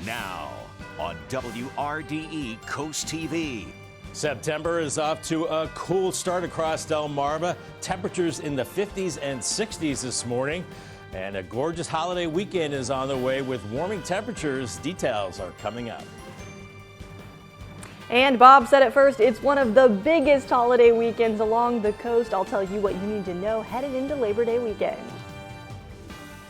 Now on WRDE Coast TV. September is off to a cool start across Delmarva. Temperatures in the 50s and 60s this morning. And a gorgeous holiday weekend is on the way with warming temperatures. Details are coming up. And Bob said it first, it's one of the biggest holiday weekends along the coast. I'll tell you what you need to know headed into Labor Day weekend.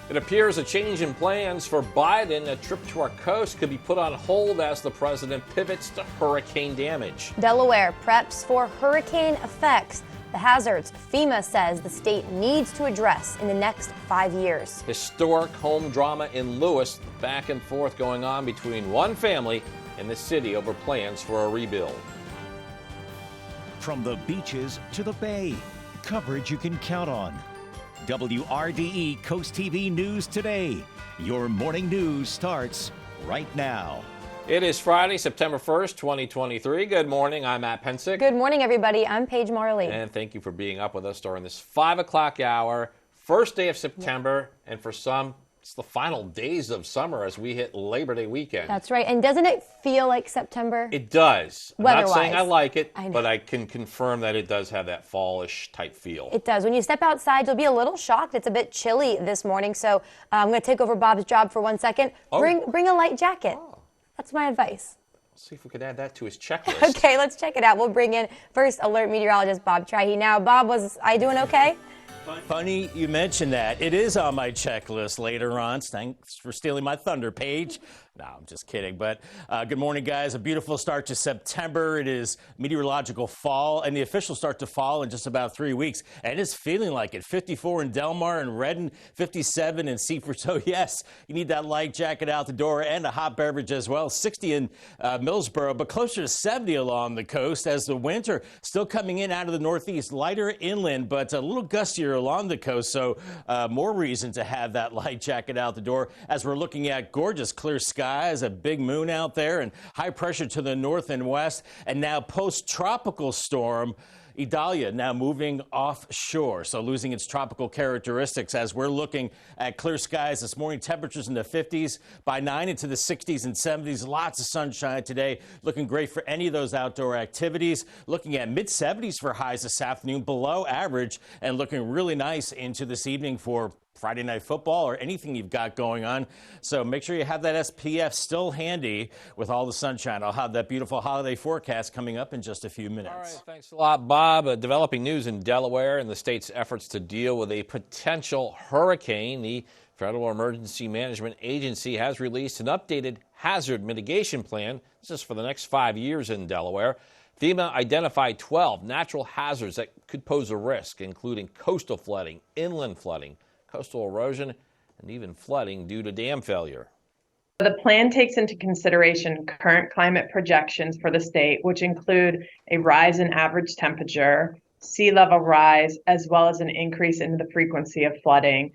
It appears a change in plans for Biden. A trip to our coast could be put on hold as the president pivots to hurricane damage. Delaware preps for hurricane effects. The hazards FEMA says the state needs to address in the next 5 years. Historic home drama in Lewis, back and forth going on between one family and the city over plans for a rebuild. From the beaches to the bay, coverage you can count on. WRDE Coast TV News Today. Your morning news starts right now. It is Friday, September 1st, 2023. Good morning. I'm Matt Pensick. Good morning, everybody. I'm Paige Marley. And thank you for being up with us during this 5 o'clock hour, first day of September, and for some, it's the final days of summer as we hit Labor Day weekend. That's right. And doesn't it feel like September? It does. I'm not saying I like it, I know. but I can confirm that it does have that fallish type feel. It does. When you step outside, you'll be a little shocked. It's a bit chilly this morning, so I'm going to take over Bob's job for 1 second. Oh. Bring a light jacket. Oh. That's my advice. Let's see if we could add that to his checklist. Okay, let's check it out. We'll bring in first alert meteorologist Bob Trahey. Now, Bob, was I doing okay? Funny you mentioned that. It is on my checklist later on. Thanks for stealing my thunder, Paige. No, I'm just kidding. But good morning, guys. A beautiful start to September. It is meteorological fall, and the official start to fall in just about 3 weeks. And it's feeling like it. 54 in Delmar and Redden, 57 in Seaford. So, yes, you need that light jacket out the door and a hot beverage as well. 60 in Millsboro, but closer to 70 along the coast as the winter still coming in out of the northeast. Lighter inland, but a little gustier along the coast. So, more reason to have that light jacket out the door as we're looking at gorgeous clear skies. A big moon out there and high pressure to the north and west. And now post-tropical storm Idalia now moving offshore, so losing its tropical characteristics as we're looking at clear skies this morning. Temperatures in the 50s by 9 into the 60s and 70s. Lots of sunshine today. Looking great for any of those outdoor activities. Looking at mid-70s for highs this afternoon, below average, and looking really nice into this evening for Friday Night Football or anything you've got going on. So make sure you have that SPF still handy with all the sunshine. I'll have that beautiful holiday forecast coming up in just a few minutes. All right, thanks a lot, Bob. Developing news in Delaware and the state's efforts to deal with a potential hurricane. The Federal Emergency Management Agency has released an updated hazard mitigation plan. This is for the next 5 years in Delaware. FEMA identified 12 natural hazards that could pose a risk, including coastal flooding, inland flooding, coastal erosion, and even flooding due to dam failure. The plan takes into consideration current climate projections for the state, which include a rise in average temperature, sea level rise, as well as an increase in the frequency of flooding.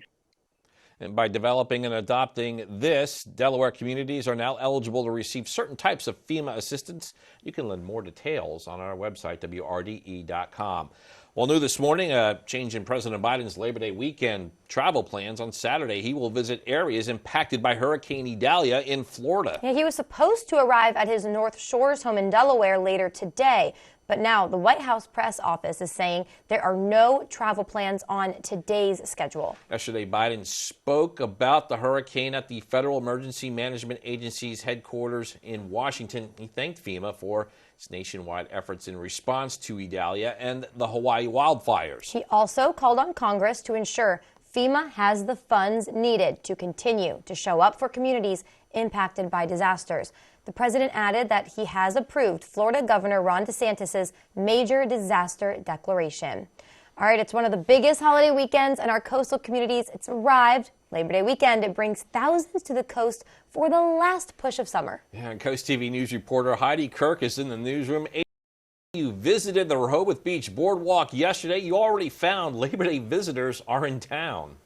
And by developing and adopting this, Delaware communities are now eligible to receive certain types of FEMA assistance. You can learn more details on our website, WRDE.com. Well, new this morning, a change in President Biden's Labor Day weekend travel plans. On Saturday, he will visit areas impacted by Hurricane Idalia in Florida. Yeah, he was supposed to arrive at his North Shores home in Delaware later today. But now the White House press office is saying there are no travel plans on today's schedule. Yesterday, Biden spoke about the hurricane at the Federal Emergency Management Agency's headquarters in Washington. He thanked FEMA for its nationwide efforts in response to Idalia and the Hawaii wildfires. He also called on Congress to ensure FEMA has the funds needed to continue to show up for communities impacted by disasters. The president added that he has approved Florida Governor Ron DeSantis' major disaster declaration. All right, it's one of the biggest holiday weekends in our coastal communities. It's arrived. Labor Day weekend. It brings thousands to the coast for the last push of summer. Yeah, and Coast TV News reporter Heidi Kirk is in the newsroom. You visited the Rehoboth Beach Boardwalk yesterday. You already found Labor Day visitors are in town.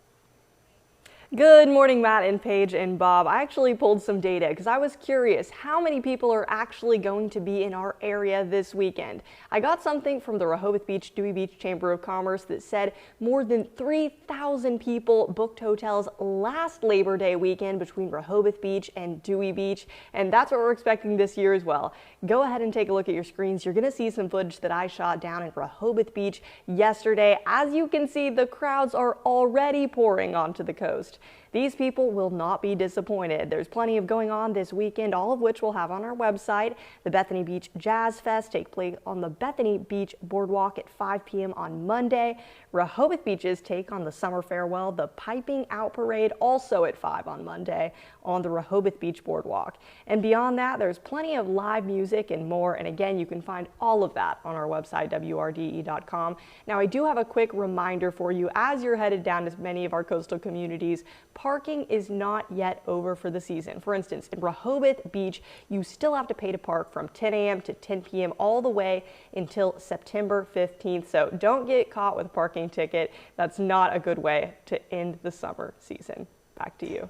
Good morning, Matt and Paige and Bob. I actually pulled some data because I was curious how many people are actually going to be in our area this weekend. I got something from the Rehoboth Beach, Dewey Beach Chamber of Commerce that said more than 3,000 people booked hotels last Labor Day weekend between Rehoboth Beach and Dewey Beach, and that's what we're expecting this year as well. Go ahead and take a look at your screens. You're going to see some footage that I shot down in Rehoboth Beach yesterday. As you can see, the crowds are already pouring onto the coast. These people will not be disappointed. There's plenty of going on this weekend, all of which we'll have on our website. The Bethany Beach Jazz Fest takes place on the Bethany Beach Boardwalk at 5 p.m. on Monday. Rehoboth Beach's take on the Summer Farewell, the Piping Out Parade, also at 5 on Monday on the Rehoboth Beach Boardwalk. And beyond that, there's plenty of live music and more. And again, you can find all of that on our website, WRDE.com. Now, I do have a quick reminder for you as you're headed down to many of our coastal communities. Parking is not yet over for the season. For instance, in Rehoboth Beach, you still have to pay to park from 10 a.m. to 10 p.m. all the way until September 15th. So don't get caught with a parking ticket. That's not a good way to end the summer season. Back to you.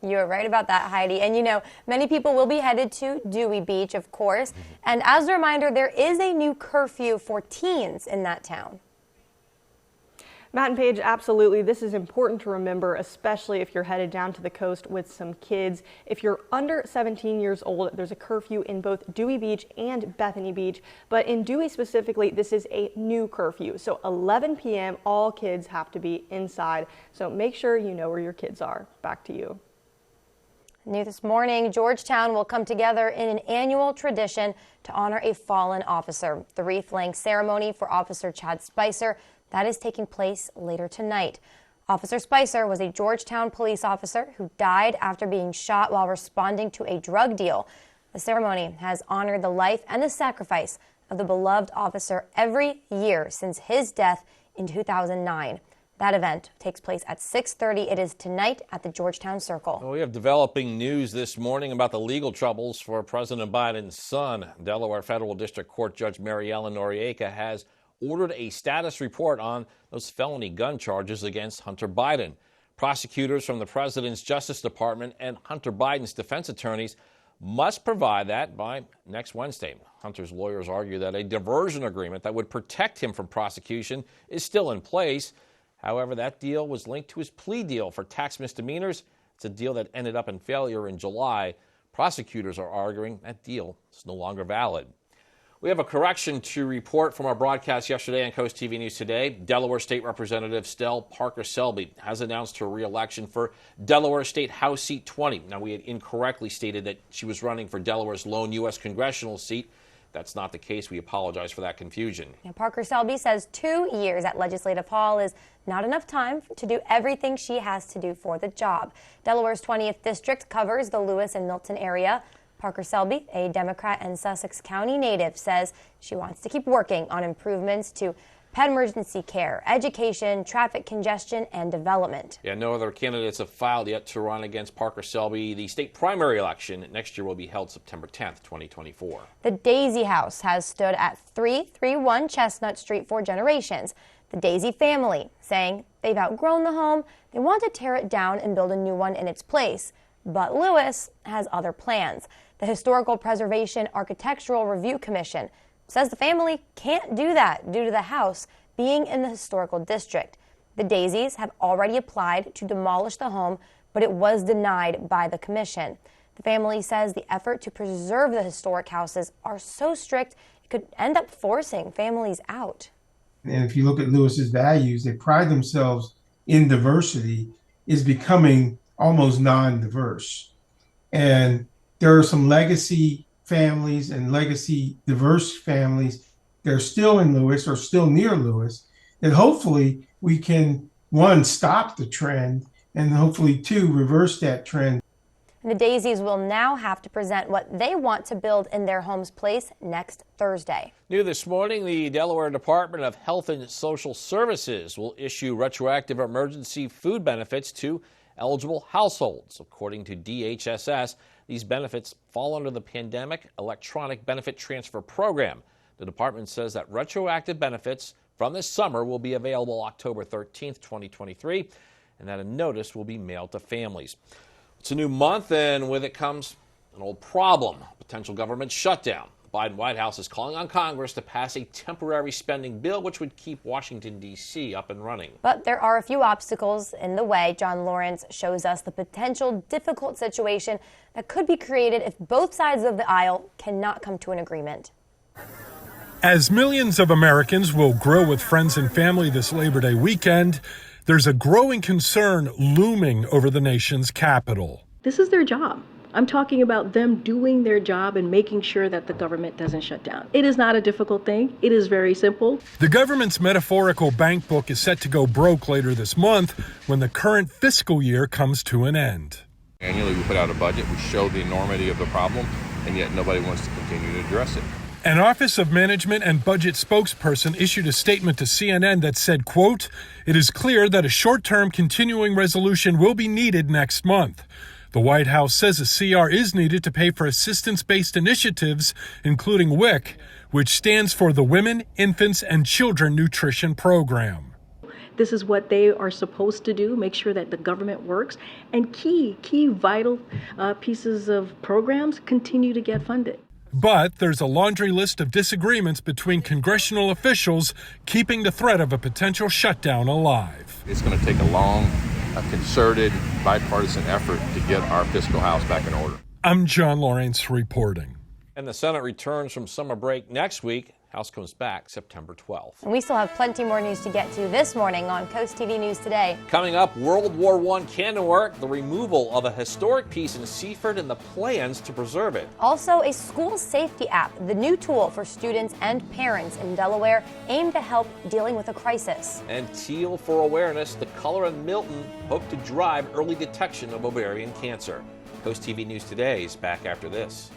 You're right about that, Heidi. And you know, many people will be headed to Dewey Beach, of course. And as a reminder, there is a new curfew for teens in that town. Matt and Paige, absolutely. This is important to remember, especially if you're headed down to the coast with some kids. If you're under 17 years old, there's a curfew in both Dewey Beach and Bethany Beach. But in Dewey specifically, this is a new curfew. So 11 p.m., all kids have to be inside. So make sure you know where your kids are. Back to you. New this morning, Georgetown will come together in an annual tradition to honor a fallen officer. The wreath-laying ceremony for Officer Chad Spicer, that is taking place later tonight. Officer Spicer was a Georgetown police officer who died after being shot while responding to a drug deal. The ceremony has honored the life and the sacrifice of the beloved officer every year since his death in 2009. That event takes place at 6:30. It is tonight at the Georgetown Circle. Well, we have developing news this morning about the legal troubles for President Biden's son. Delaware Federal District Court Judge Mary Ellen Noriega has ordered a status report on those felony gun charges against Hunter Biden. Prosecutors from the president's Justice Department and Hunter Biden's defense attorneys must provide that by next Wednesday. Hunter's lawyers argue that a diversion agreement that would protect him from prosecution is still in place. However, that deal was linked to his plea deal for tax misdemeanors. It's a deal that ended up in failure in July. Prosecutors are arguing that deal is no longer valid. We have a correction to report from our broadcast yesterday on Coast TV News Today. Delaware State Representative Stell Parker-Selby has announced her re-election for Delaware State House Seat 20. Now, we had incorrectly stated that she was running for Delaware's lone U.S. congressional seat. That's not the case. We apologize for that confusion. Now, Parker-Selby says 2 years at Legislative Hall is not enough time to do everything she has to do for the job. Delaware's 20th District covers the Lewis and Milton area. Parker-Selby, a Democrat and Sussex County native, says she wants to keep working on improvements to pet emergency care, education, traffic congestion, and development. Yeah, no other candidates have filed yet to run against Parker-Selby. The state primary election next year will be held September 10th, 2024. The Daisy House has stood at 331 Chestnut Street for generations. The Daisy family saying they've outgrown the home, they want to tear it down and build a new one in its place. But Lewis has other plans. The Historical Preservation Architectural Review Commission says the family can't do that due to the house being in the historical district. The Daisies have already applied to demolish the home, but it was denied by the commission. The family says the effort to preserve the historic houses are so strict it could end up forcing families out. And if you look at Lewis's values, they pride themselves in diversity, is becoming almost non-diverse. And there are some legacy families and legacy diverse families that are still in Lewis or still near Lewis that hopefully we can, one, stop the trend, and hopefully, two, reverse that trend. And the Daisies will now have to present what they want to build in their home's place next Thursday. New this morning, the Delaware Department of Health and Social Services will issue retroactive emergency food benefits to eligible households. According to DHSS, these benefits fall under the Pandemic Electronic Benefit Transfer Program. The department says that retroactive benefits from this summer will be available October 13th, 2023. and that a notice will be mailed to families. It's a new month, and with it comes an old problem, potential government shutdown. The Biden White House is calling on Congress to pass a temporary spending bill which would keep Washington, D.C. up and running. But there are a few obstacles in the way. John Lawrence shows us the potential difficult situation that could be created if both sides of the aisle cannot come to an agreement. As millions of Americans will grill with friends and family this Labor Day weekend, there's a growing concern looming over the nation's capital. This is their job. I'm talking about them doing their job and making sure that the government doesn't shut down. It is not a difficult thing. It is very simple. The government's metaphorical bank book is set to go broke later this month when the current fiscal year comes to an end. Annually, we put out a budget. We show the enormity of the problem, and yet nobody wants to continue to address it. An Office of Management and Budget spokesperson issued a statement to CNN that said, quote, "It is clear that a short-term continuing resolution will be needed next month." The White House says a CR is needed to pay for assistance-based initiatives, including WIC, which stands for the Women, Infants, and Children Nutrition Program. This is what they are supposed to do, make sure that the government works, and key vital pieces of programs continue to get funded. But there's a laundry list of disagreements between congressional officials keeping the threat of a potential shutdown alive. It's going to take a concerted, bipartisan effort to get our fiscal house back in order. I'm John Lawrence reporting. And the Senate returns from summer break next week. House comes back September 12th. And we still have plenty more news to get to this morning on Coast TV News Today. Coming up, World War I cannon work, the removal of a historic piece in Seaford, and the plans to preserve it. Also, a school safety app, the new tool for students and parents in Delaware, aimed to help dealing with a crisis. And Teal for Awareness, the color in Milton, hope to drive early detection of ovarian cancer. Coast TV News Today is back after this.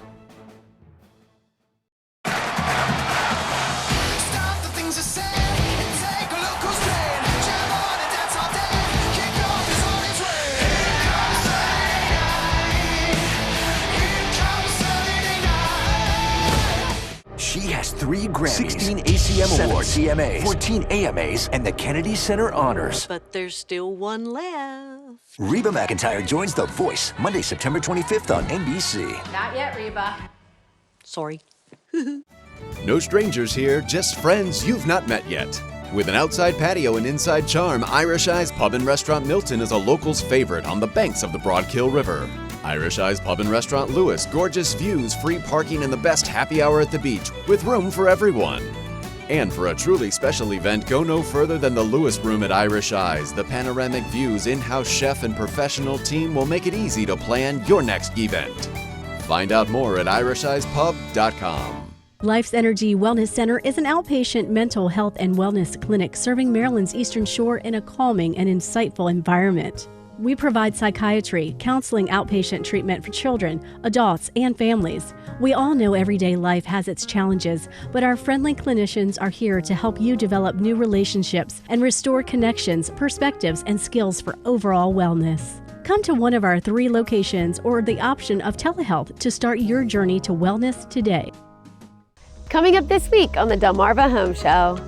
She has 3 Grammys, 16 ACM Awards, 7 CMAs, 14 AMAs, and the Kennedy Center Honors. But there's still one left. Reba McEntire joins The Voice Monday, September 25th on NBC. Not yet, Reba. Sorry. No strangers here, just friends you've not met yet. With an outside patio and inside charm, Irish Eyes Pub and Restaurant Milton is a local's favorite on the banks of the Broadkill River. Irish Eyes Pub and Restaurant Lewis, gorgeous views, free parking, and the best happy hour at the beach, with room for everyone. And for a truly special event, go no further than the Lewis Room at Irish Eyes. The panoramic views, in-house chef, and professional team will make it easy to plan your next event. Find out more at irisheyespub.com. Life's Energy Wellness Center is an outpatient mental health and wellness clinic serving Maryland's Eastern Shore in a calming and insightful environment. We provide psychiatry, counseling, outpatient treatment for children, adults, and families. We all know everyday life has its challenges, but our friendly clinicians are here to help you develop new relationships and restore connections, perspectives, and skills for overall wellness. Come to one of our 3 locations or the option of telehealth to start your journey to wellness today. Coming up this week on the Delmarva Home Show,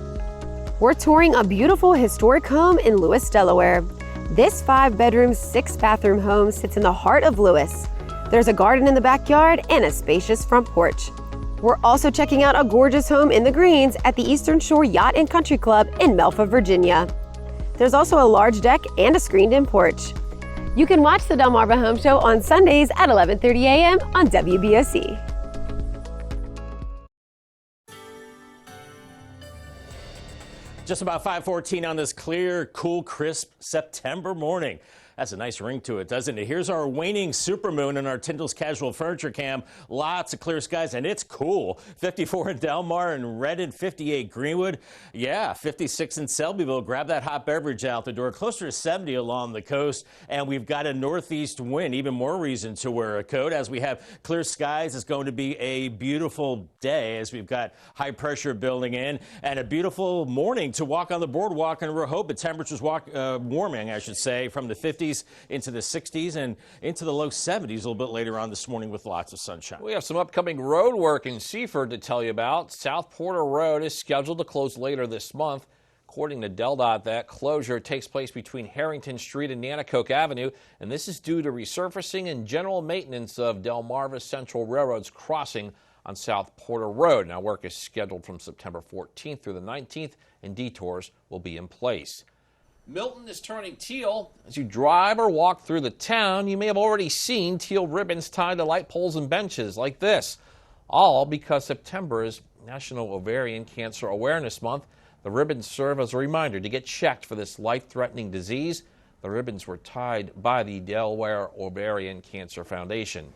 we're touring a beautiful historic home in Lewis, Delaware. This 5-bedroom, 6-bathroom home sits in the heart of Lewis. There's a garden in the backyard and a spacious front porch. We're also checking out a gorgeous home in the Greens at the Eastern Shore Yacht and Country Club in Melfa, Virginia. There's also a large deck and a screened-in porch. You can watch the Delmarva Home Show on Sundays at 11:30 a.m. on WBOC. Just about 5:14 on this clear, cool, crisp September morning. That's a nice ring to it, doesn't it? Here's our waning supermoon in our Tyndall's Casual Furniture Cam. Lots of clear skies, and it's cool. 54 in Delmar and Redden, 58 Greenwood. Yeah, 56 in Selbyville. Grab that hot beverage out the door. Closer to 70 along the coast, and we've got a northeast wind. Even more reason to wear a coat. As we have clear skies, it's going to be a beautiful day as we've got high pressure building in, and a beautiful morning to walk on the boardwalk in Rehoboth. Temperatures warming, I should say, from the 50s into the 60s and into the low 70s a little bit later on this morning with lots of sunshine. We have some upcoming road work in Seaford to tell you about. South Porter Road is scheduled to close later this month. According to DelDOT, that closure takes place between Harrington Street and Nanticoke Avenue, and this is due to resurfacing and general maintenance of Delmarva Central Railroad's crossing on South Porter Road. Now, work is scheduled from September 14th through the 19th, and detours will be in place. Milton is turning teal. As you drive or walk through the town, you may have already seen teal ribbons tied to light poles and benches like this, all because September is National Ovarian Cancer Awareness Month. The ribbons serve as a reminder to get checked for this life-threatening disease. The ribbons were tied by the Delaware Ovarian Cancer Foundation.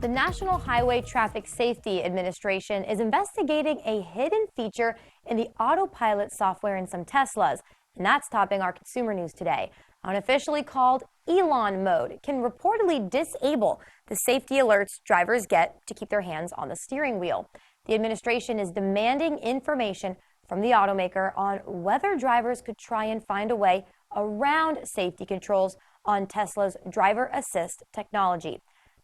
The National Highway Traffic Safety Administration is investigating a hidden feature in the autopilot software in some Teslas, and that's topping our consumer news today. Unofficially called Elon mode, it can reportedly disable the safety alerts drivers get to keep their hands on the steering wheel. The administration is demanding information from the automaker on whether drivers could try and find a way around safety controls on Tesla's driver assist technology.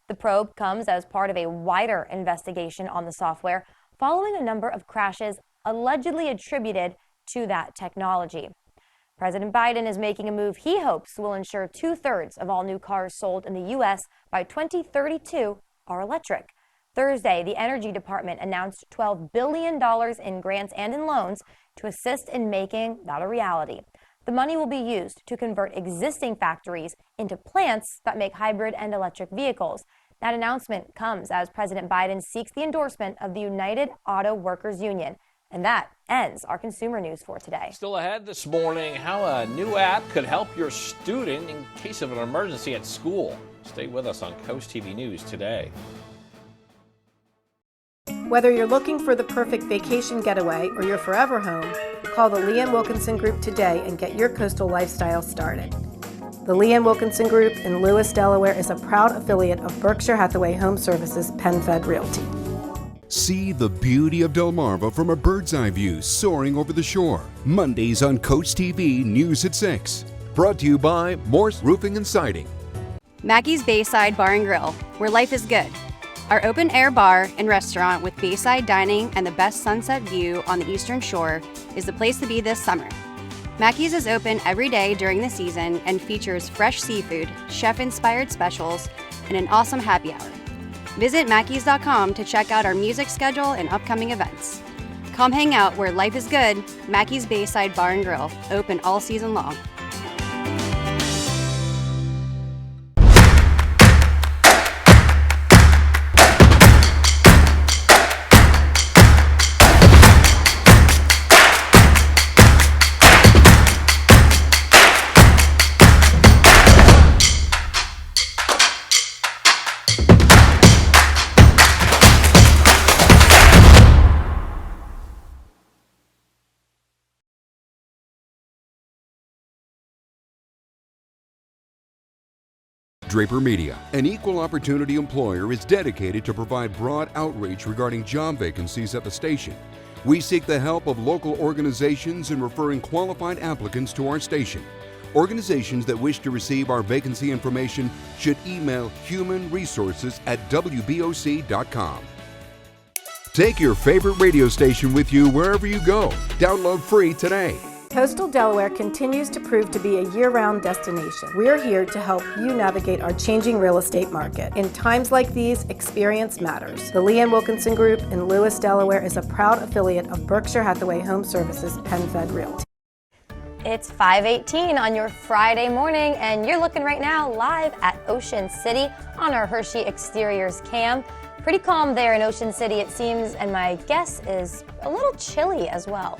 The probe comes as part of a wider investigation on the software following a number of crashes allegedly attributed to that technology. President Biden is making a move he hopes will ensure 2/3 of all new cars sold in the U.S. by 2032 are electric. Thursday, the Energy Department announced $12 billion in grants and in loans to assist in making that a reality. The money will be used to convert existing factories into plants that make hybrid and electric vehicles. That announcement comes as President Biden seeks the endorsement of the United Auto Workers Union. And that ends our consumer news for today. Still ahead this morning, how a new app could help your student in case of an emergency at school. Stay with us on Coast TV News today. Whether you're looking for the perfect vacation getaway or your forever home, call the Lee & Wilkinson Group today and get your coastal lifestyle started. The Lee & Wilkinson Group in Lewis, Delaware is a proud affiliate of Berkshire Hathaway Home Services PenFed Realty. See the beauty of Delmarva from a bird's eye view soaring over the shore. Mondays on CoastTV News at 6. Brought to you by Morse Roofing and Siding. Mackey's Bayside Bar and Grill, where life is good. Our open-air bar and restaurant with bayside dining and the best sunset view on the Eastern Shore is the place to be this summer. Mackey's is open every day during the season and features fresh seafood, chef-inspired specials, and an awesome happy hour. Visit Mackeys.com to check out our music schedule and upcoming events. Come hang out where life is good. Mackey's Bayside Bar and Grill, open all season long. Draper Media, an equal opportunity employer, is dedicated to provide broad outreach regarding job vacancies at the station. We seek the help of local organizations in referring qualified applicants to our station. Organizations that wish to receive our vacancy information should email humanresources@wboc.com. Take your favorite radio station with you wherever you go. Download free today. Coastal Delaware continues to prove to be a year-round destination. We're here to help you navigate our changing real estate market. In times like these, experience matters. The Lee & Wilkinson Group in Lewis, Delaware is a proud affiliate of Berkshire Hathaway Home Services PenFed Realty. It's 5:18 on your Friday morning, and you're looking right now live at Ocean City on our Hershey Exteriors cam. Pretty calm there in Ocean City, it seems, and my guess is a little chilly as well.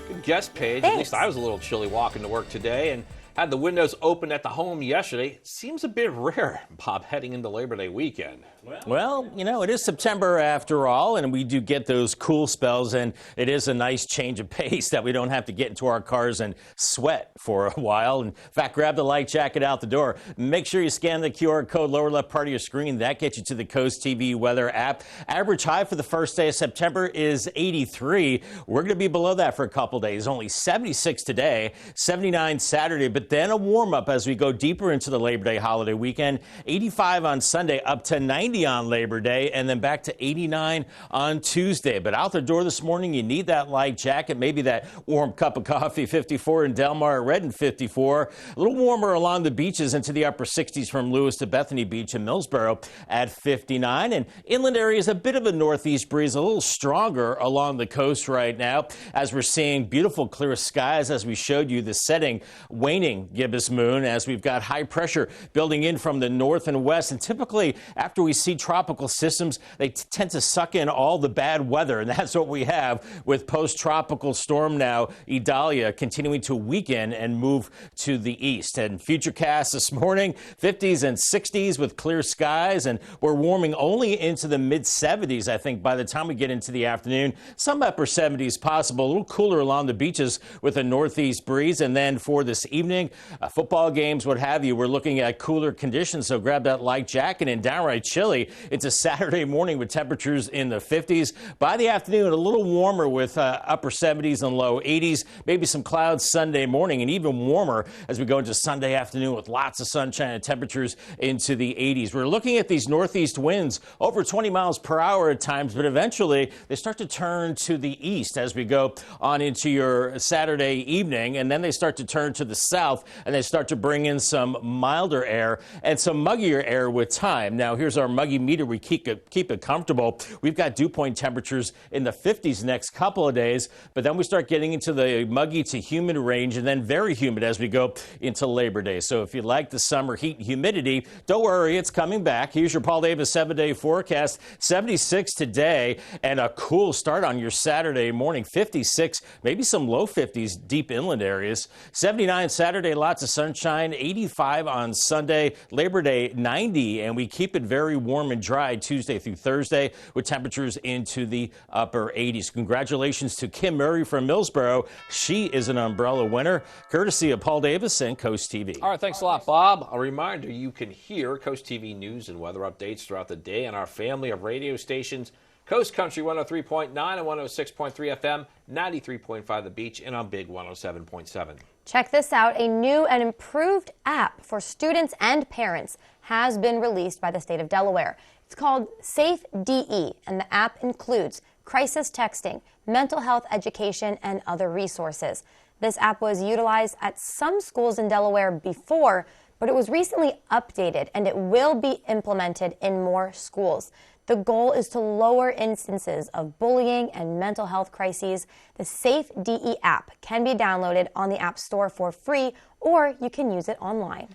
Good guess, Paige. Thanks. At least I was a little chilly walking to work today and had the windows open at the home yesterday. Seems a bit rare, Bob, heading into Labor Day weekend. Well, you know, it is September after all, and we do get those cool spells, and it is a nice change of pace that we don't have to get into our cars and sweat for a while. In fact, grab the light jacket out the door. Make sure you scan the QR code lower left part of your screen. That gets you to the Coast TV weather app. Average high for the first day of September is 83. We're going to be below that for a couple days. Only 76 today, 79 Saturday, but but then a warm up as we go deeper into the Labor Day holiday weekend. 85 on Sunday, up to 90 on Labor Day, and then back to 89 on Tuesday. But out the door this morning, you need that light jacket, maybe that warm cup of coffee. 54 in Del Mar, Redden 54. A little warmer along the beaches into the upper 60s from Lewis to Bethany Beach and Millsboro at 59. And inland areas, a bit of a northeast breeze, a little stronger along the coast right now as we're seeing beautiful clear skies as we showed you the setting waning gibbous moon as we've got high pressure building in from the north and west. And typically after we see tropical systems, they tend to suck in all the bad weather. And that's what we have with post-tropical storm now, Idalia, continuing to weaken and move to the east. And futurecast this morning, 50s and 60s with clear skies. And we're warming only into the mid 70s, I think, by the time we get into the afternoon. Some upper 70s possible, a little cooler along the beaches with a northeast breeze. And then for this evening, football games, what have you, we're looking at cooler conditions. So grab that light jacket and downright chilly. It's a Saturday morning with temperatures in the 50s. By the afternoon, a little warmer with upper 70s and low 80s. Maybe some clouds Sunday morning and even warmer as we go into Sunday afternoon with lots of sunshine and temperatures into the 80s. We're looking at these northeast winds over 20 miles per hour at times, but eventually they start to turn to the east as we go on into your Saturday evening, and then they start to turn to the south and they start to bring in some milder air and some muggier air with time. Now here's our muggy meter. We keep it comfortable. We've got dew point temperatures in the 50s next couple of days, but then we start getting into the muggy to humid range and then very humid as we go into Labor Day. So if you like the summer heat and humidity, don't worry, it's coming back. Here's your Paul Davis 7-day forecast. 76 today and a cool start on your Saturday morning. 56, maybe some low 50s deep inland areas. 79 Saturday, lots of sunshine. 85 on Sunday. Labor Day 90, and we keep it very warm and dry Tuesday through Thursday with temperatures into the upper 80s. Congratulations to Kim Murray from Millsboro. She is an umbrella winner, courtesy of Paul Davis and Coast TV. All right, thanks a lot, Bob. A reminder, you can hear Coast TV news and weather updates throughout the day on our family of radio stations. Coast Country 103.9 and 106.3 FM, 93.5 The Beach, and on Big 107.7. Check this out. A new and improved app for students and parents has been released by the state of Delaware. It's called Safe DE, and the app includes crisis texting, mental health education, and other resources. This app was utilized at some schools in Delaware before, but it was recently updated, and it will be implemented in more schools. The goal is to lower instances of bullying and mental health crises. The Safe DE app can be downloaded on the App Store for free, or you can use it online.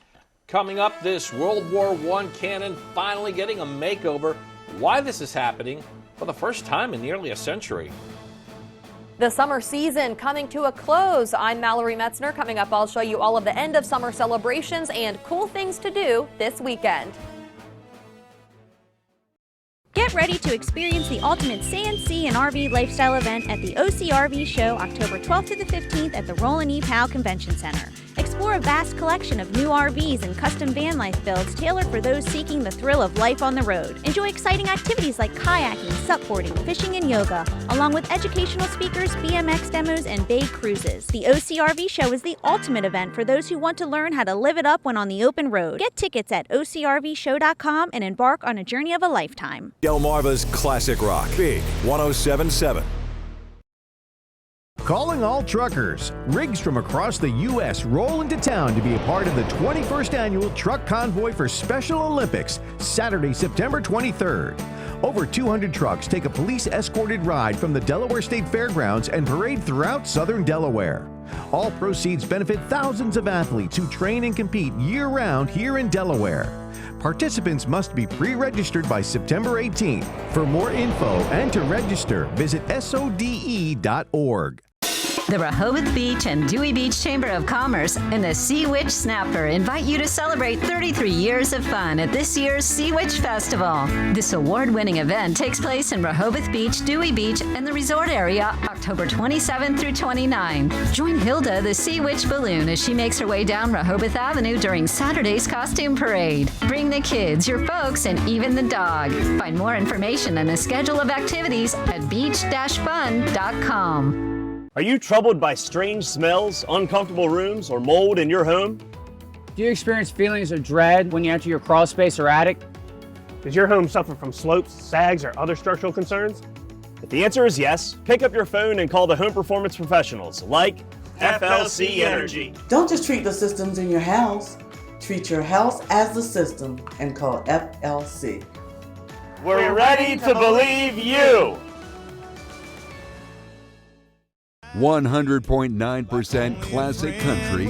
Coming up, this World War I cannon finally getting a makeover. Why this is happening for the first time in nearly a century. The summer season coming to a close. I'm Mallory Metzner. Coming up, I'll show you all of the end of summer celebrations and cool things to do this weekend. Get ready to experience the ultimate sand, sea, and RV lifestyle event at the OCRV Show October 12th to the 15th at the Roland E. Powell Convention Center. Explore a vast collection of new RVs and custom van life builds tailored for those seeking the thrill of life on the road. Enjoy exciting activities like kayaking, supboarding, fishing, and yoga, along with educational speakers, BMX demos, and bay cruises. The OCRV Show is the ultimate event for those who want to learn how to live it up when on the open road. Get tickets at OCRVshow.com and embark on a journey of a lifetime. Delmarva's Classic Rock. Big 107.7. Calling all truckers. Rigs from across the U.S. roll into town to be a part of the 21st Annual Truck Convoy for Special Olympics, Saturday, September 23rd. Over 200 trucks take a police-escorted ride from the Delaware State Fairgrounds and parade throughout southern Delaware. All proceeds benefit thousands of athletes who train and compete year-round here in Delaware. Participants must be pre-registered by September 18th. For more info and to register, visit SODE.org. The Rehoboth Beach and Dewey Beach Chamber of Commerce and the Sea Witch Snapper invite you to celebrate 33 years of fun at this year's Sea Witch Festival. This award-winning event takes place in Rehoboth Beach, Dewey Beach, and the resort area October 27th through 29th. Join Hilda, the Sea Witch Balloon, as she makes her way down Rehoboth Avenue during Saturday's costume parade. Bring the kids, your folks, and even the dog. Find more information and a schedule of activities at beach-fun.com. Are you troubled by strange smells, uncomfortable rooms, or mold in your home? Do you experience feelings of dread when you enter your crawl space or attic? Does your home suffer from slopes, sags, or other structural concerns? If the answer is yes, pick up your phone and call the home performance professionals like FLC Energy. Don't just treat the systems in your house. Treat your house as the system and call FLC. We're ready to believe you. 100.9% classic country.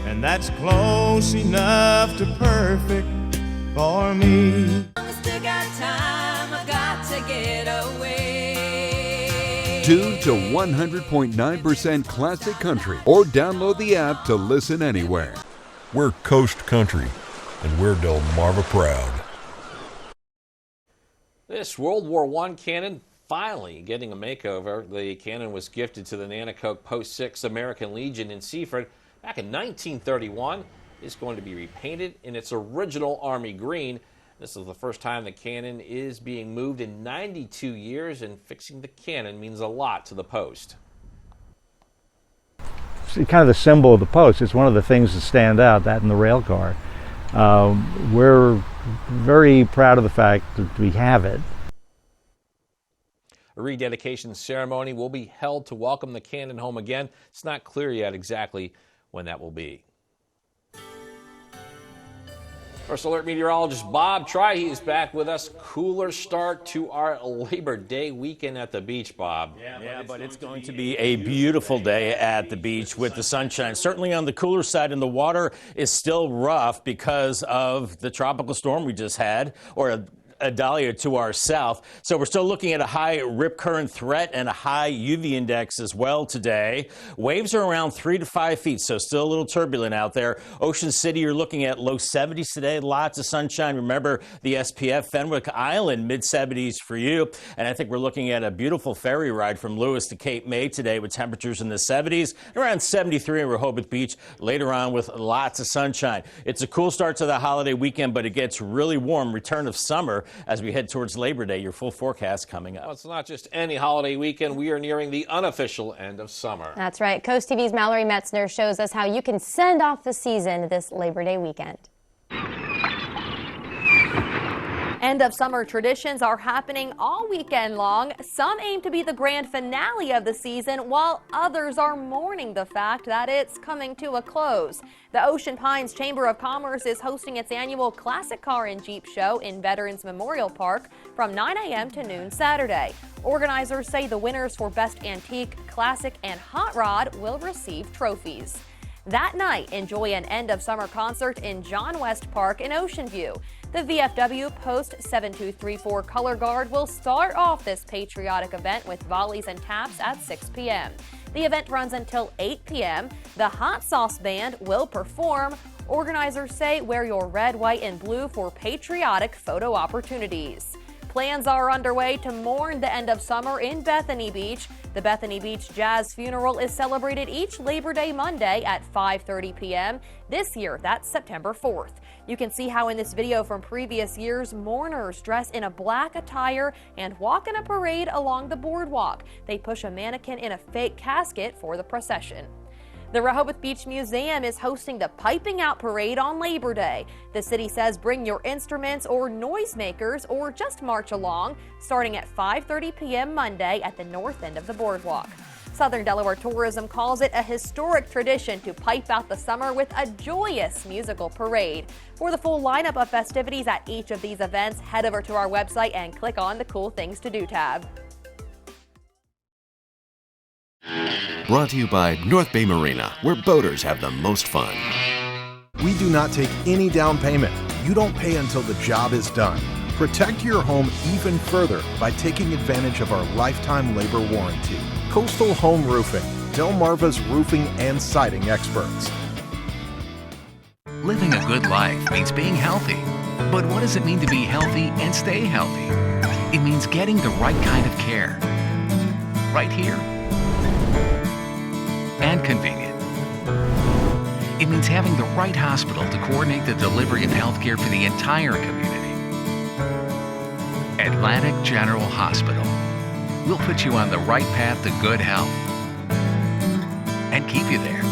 And that's close enough to perfect for me. Still got time, I got to get away. Tune to 100.9% classic country or download the app to listen anywhere. We're Coast Country, and we're Delmarva proud. This World War I cannon finally getting a makeover. The cannon was gifted to the Nanticoke Post 6 American Legion in Seaford back in 1931. It's going to be repainted in its original Army green. This is the first time the cannon is being moved in 92 years, and fixing the cannon means a lot to the post. It's kind of the symbol of the post. It's one of the things that stand out, that and the rail car. We're very proud of the fact that we have it. A rededication ceremony will be held to welcome the cannon home again. It's not clear yet exactly when that will be. First Alert meteorologist Bob Trihey is back with us. Cooler start to our Labor Day weekend at the beach, Bob. Yeah, but it's going to be a beautiful day at the beach with the sunshine. Certainly on the cooler side, and the water is still rough because of the tropical storm we just had, or Adalia to our south. So we're still looking at a high rip current threat and a high UV index as well today. Waves are around 3 to 5 feet, so still a little turbulent out there. Ocean City, you're looking at low 70s today. Lots of sunshine. Remember the SPF. Fenwick Island, mid 70s for you. And I think we're looking at a beautiful ferry ride from Lewis to Cape May today with temperatures in the 70s, around 73 in Rehoboth Beach later on with lots of sunshine. It's a cool start to the holiday weekend, but it gets really warm. Return of summer as we head towards Labor Day. Your full forecast coming up. Well, it's not just any holiday weekend. We are nearing the unofficial end of summer. That's right. Coast TV's Mallory Metzner shows us how you can send off the season this Labor Day weekend. End of summer traditions are happening all weekend long. Some aim to be the grand finale of the season, while others are mourning the fact that it's coming to a close. The Ocean Pines Chamber of Commerce is hosting its annual Classic Car and Jeep Show in Veterans Memorial Park from 9 a.m. to noon Saturday. Organizers say the winners for Best Antique, Classic, and Hot Rod will receive trophies. That night, enjoy an end-of-summer concert in John West Park in Ocean View. The VFW Post 7234 Color Guard will start off this patriotic event with volleys and taps at 6 p.m. The event runs until 8 p.m. The Hot Sauce Band will perform. Organizers say wear your red, white, and blue for patriotic photo opportunities. Plans are underway to mourn the end of summer in Bethany Beach. The Bethany Beach Jazz Funeral is celebrated each Labor Day Monday at 5:30 p.m. This year, that's September 4th. You can see how in this video from previous years, mourners dress in a black attire and walk in a parade along the boardwalk. They push a mannequin in a fake casket for the procession. The Rehoboth Beach Museum is hosting the Piping Out Parade on Labor Day. The city says bring your instruments or noisemakers or just march along, starting at 5:30 p.m. Monday at the north end of the boardwalk. Southern Delaware Tourism calls it a historic tradition to pipe out the summer with a joyous musical parade. For the full lineup of festivities at each of these events, head over to our website and click on the Cool Things to Do tab. Brought to you by North Bay Marina, where boaters have the most fun. We do not take any down payment. You don't pay until the job is done. Protect your home even further by taking advantage of our lifetime labor warranty. Coastal Home Roofing, Delmarva's roofing and siding experts. Living a good life means being healthy. But what does it mean to be healthy and stay healthy? It means getting the right kind of care. Right here. And convenient. It means having the right hospital to coordinate the delivery of healthcare for the entire community. Atlantic General Hospital. we'll put you on the right path to good health and keep you there.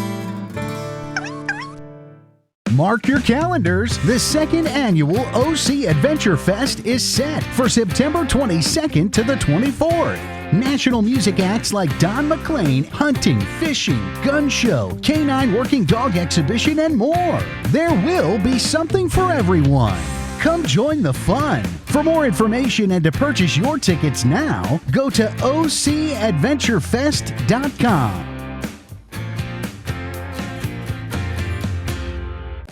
Mark your calendars. The second annual OC Adventure Fest is set for September 22nd to the 24th. National music acts like Don McLean, hunting, fishing, gun show, canine working dog exhibition, and more. There will be something for everyone. Come join the fun. For more information and to purchase your tickets now, go to ocadventurefest.com.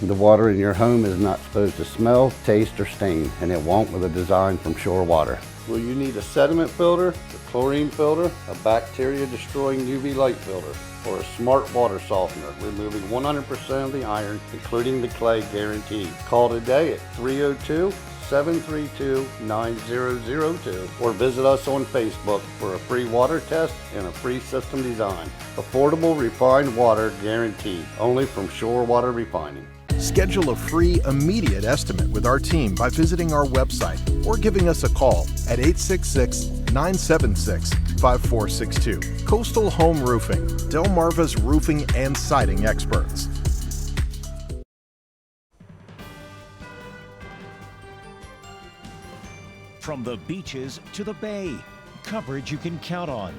The water in your home is not supposed to smell, taste, or stain, and it won't with a design from Shore Water. Well, you need a sediment filter, a chlorine filter, a bacteria-destroying UV light filter, or a smart water softener, removing 100% of the iron, including the clay, guaranteed. Call today at 302-732-9002 or visit us on Facebook for a free water test and a free system design. Affordable, refined water guaranteed, only from Shore Water Refining. Schedule a free, immediate estimate with our team by visiting our website or giving us a call at 866-976-5462. Coastal Home Roofing, Delmarva's roofing and siding experts. From the beaches to the bay, coverage you can count on.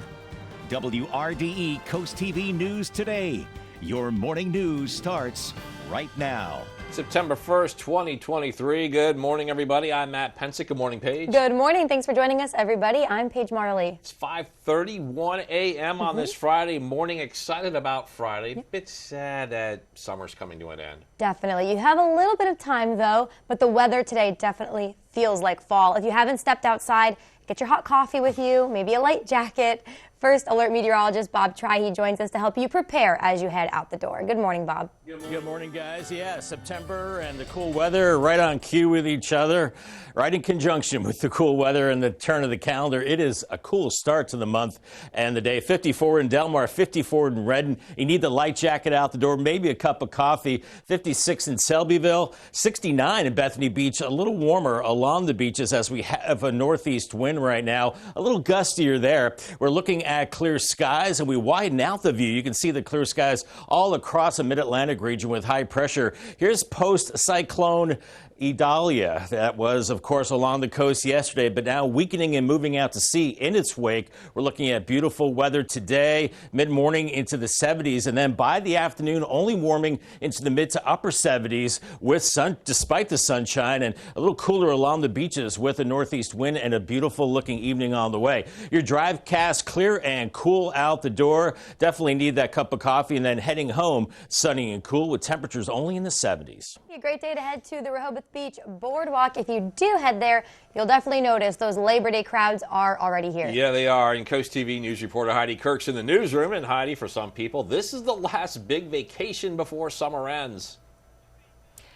WRDE Coast TV News Today. Your morning news starts right now. September 1st, 2023. Good morning, everybody. I'm Matt Pensick. Good morning, Paige. Good morning. Thanks for joining us, everybody. I'm Paige Marley. It's 5:31 a.m. on this Friday morning. Excited about Friday. Yep. Bit sad that summer's coming to an end. Definitely. You have a little bit of time, though, but the weather today definitely feels like fall. If you haven't stepped outside, get your hot coffee with you, maybe a light jacket. First Alert meteorologist Bob Trihey joins us to help you prepare as you head out the door. Good morning, Bob. Good morning, guys. Yeah, September and the cool weather right on cue with each other, right in conjunction with the cool weather and the turn of the calendar. It is a cool start to the month and the day. 54 in Delmar, 54 in Redden. You need the light jacket out the door, maybe a cup of coffee. 56 in Selbyville, 69 in Bethany Beach. A little warmer along the beaches as we have a northeast wind right now. A little gustier there. We're looking at clear skies and we widen out the view. You can see the clear skies all across the mid-Atlantic region with high pressure. Here's post-cyclone Idalia. That was, of course, along the coast yesterday, but now weakening and moving out to sea in its wake. We're looking at beautiful weather today, mid-morning into the 70s, and then by the afternoon, only warming into the mid to upper 70s with sun, despite the sunshine, and a little cooler along the beaches with a northeast wind and a beautiful looking evening on the way. Your drive cast clear and cool out the door. Definitely need that cup of coffee, and then heading home, sunny and cool with temperatures only in the 70s. A great day to head to the Rehoboth Beach Boardwalk. If you do head there, you'll definitely notice those Labor Day crowds are already here. Yeah, they are. And Coast TV news reporter Heidi Kirk's in the newsroom. And Heidi, for some people, this is the last big vacation before summer ends.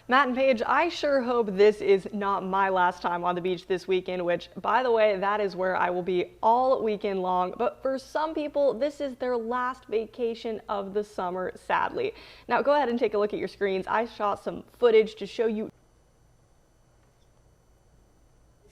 Matt and Paige, I sure hope this is not my last time on the beach this weekend, which, by the way, that is where I will be all weekend long. But for some people, this is their last vacation of the summer, sadly. Now, go ahead and take a look at your screens. I shot some footage to show you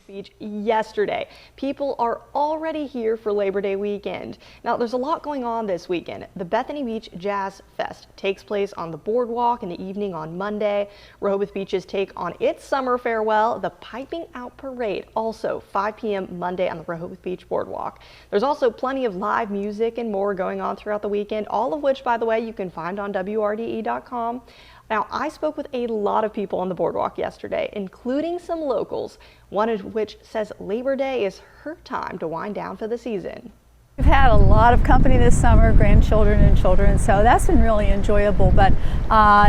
Beach yesterday. People are already here for Labor Day weekend. Now, there's a lot going on this weekend. The Bethany Beach Jazz Fest takes place on the boardwalk in the evening on Monday. Rehoboth Beach's take on its summer farewell, the Piping Out Parade, also 5 p.m. Monday on the Rehoboth Beach Boardwalk. There's also plenty of live music and more going on throughout the weekend, all of which, by the way, you can find on WRDE.com. Now, I spoke with a lot of people on the boardwalk yesterday, including some locals, one of which says Labor Day is her time to wind down for the season. We've had a lot of company this summer, grandchildren and children, so that's been really enjoyable, but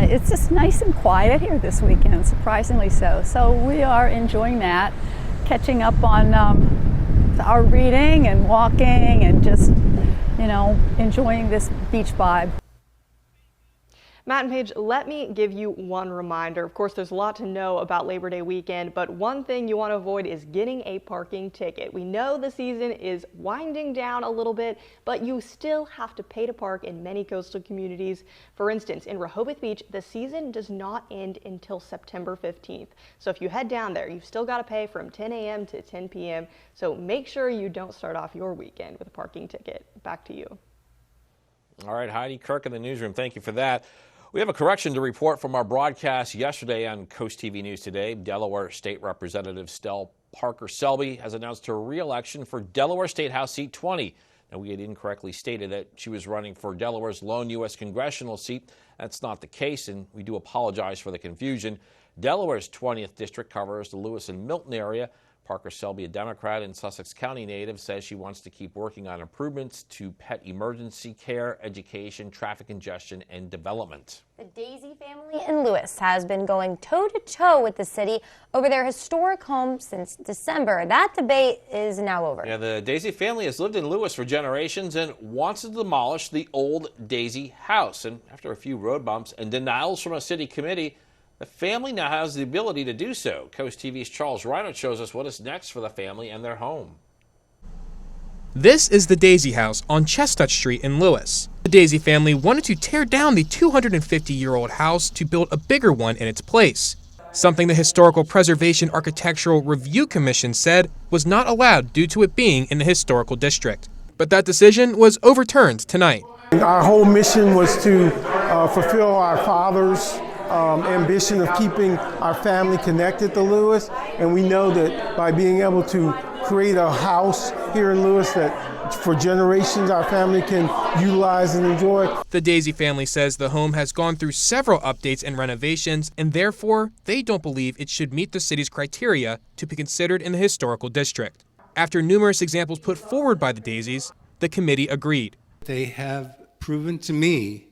it's just nice and quiet here this weekend, surprisingly so. So we are enjoying that, catching up on our reading and walking and just, you know, enjoying this beach vibe. Matt and Paige, let me give you one reminder. Of course, there's a lot to know about Labor Day weekend, but one thing you want to avoid is getting a parking ticket. We know the season is winding down a little bit, but you still have to pay to park in many coastal communities. For instance, in Rehoboth Beach, the season does not end until September 15th. So if you head down there, you've still got to pay from 10 a.m. to 10 p.m. So make sure you don't start off your weekend with a parking ticket. Back to you. All right, Heidi Kirk in the newsroom. Thank you for that. We have a correction to report from our broadcast yesterday on Coast TV News Today. Delaware State Representative Stell Parker Selby has announced her re-election for Delaware State House Seat 20. Now, we had incorrectly stated that she was running for Delaware's lone U.S. congressional seat. That's not the case, and we do apologize for the confusion. Delaware's 20th district covers the Lewis and Milton area. Parker Selby, a Democrat and Sussex County native, says she wants to keep working on improvements to pet emergency care, education, traffic congestion, and development. The Daisy family in Lewis has been going toe-to-toe with the city over their historic home since December. That debate is now over. Yeah, the Daisy family has lived in Lewis for generations and wants to demolish the old Daisy house. And after a few road bumps and denials from a city committee, the family now has the ability to do so. Coast TV's Charles Reinert shows us what is next for the family and their home. This is the Daisy House on Chestnut Street in Lewis. The Daisy family wanted to tear down the 250-year-old house to build a bigger one in its place, something the Historical Preservation Architectural Review Commission said was not allowed due to it being in the historical district. But that decision was overturned tonight. Our whole mission was to fulfill our father's ambition of keeping our family connected to Lewis, and we know that by being able to create a house here in Lewis that for generations our family can utilize and enjoy. The Daisy family says the home has gone through several updates and renovations, and therefore they don't believe it should meet the city's criteria to be considered in the historical district. After numerous examples put forward by the Daisies, the committee agreed. They have proven to me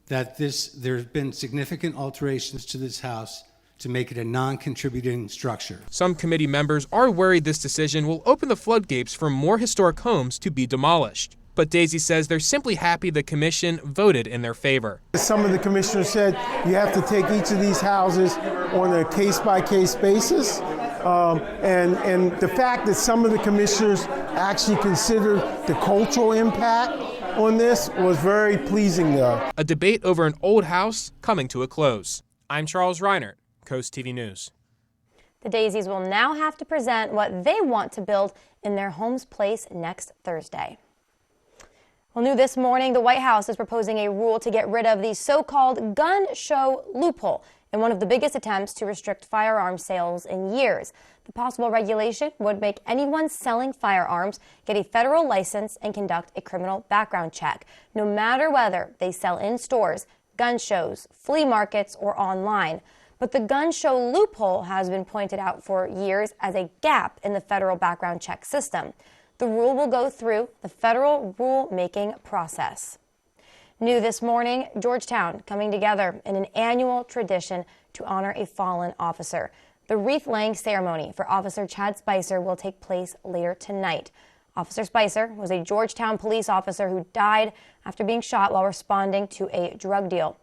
that there have been significant alterations to this house to make it a non-contributing structure. Some committee members are worried this decision will open the floodgates for more historic homes to be demolished. But Daisy says they're simply happy the commission voted in their favor. Some of the commissioners said you have to take each of these houses on a case-by-case basis. And the fact that some of the commissioners actually considered the cultural impact on this was very pleasing to us. A debate over an old house coming to a close. I'm Charles Reinert, Coast TV News. The Daisies will now have to present what they want to build in their home's place next Thursday. Well, new this morning, the White House is proposing a rule to get rid of the so-called gun show loophole in one of the biggest attempts to restrict firearm sales in years. The possible regulation would make anyone selling firearms get a federal license and conduct a criminal background check, no matter whether they sell in stores, gun shows, flea markets, or online. But the gun show loophole has been pointed out for years as a gap in the federal background check system. The rule will go through the federal rule-making process. New this morning, Georgetown coming together in an annual tradition to honor a fallen officer. The wreath-laying ceremony for Officer Chad Spicer will take place later tonight. Officer Spicer was a Georgetown police officer who died after being shot while responding to a drug deal.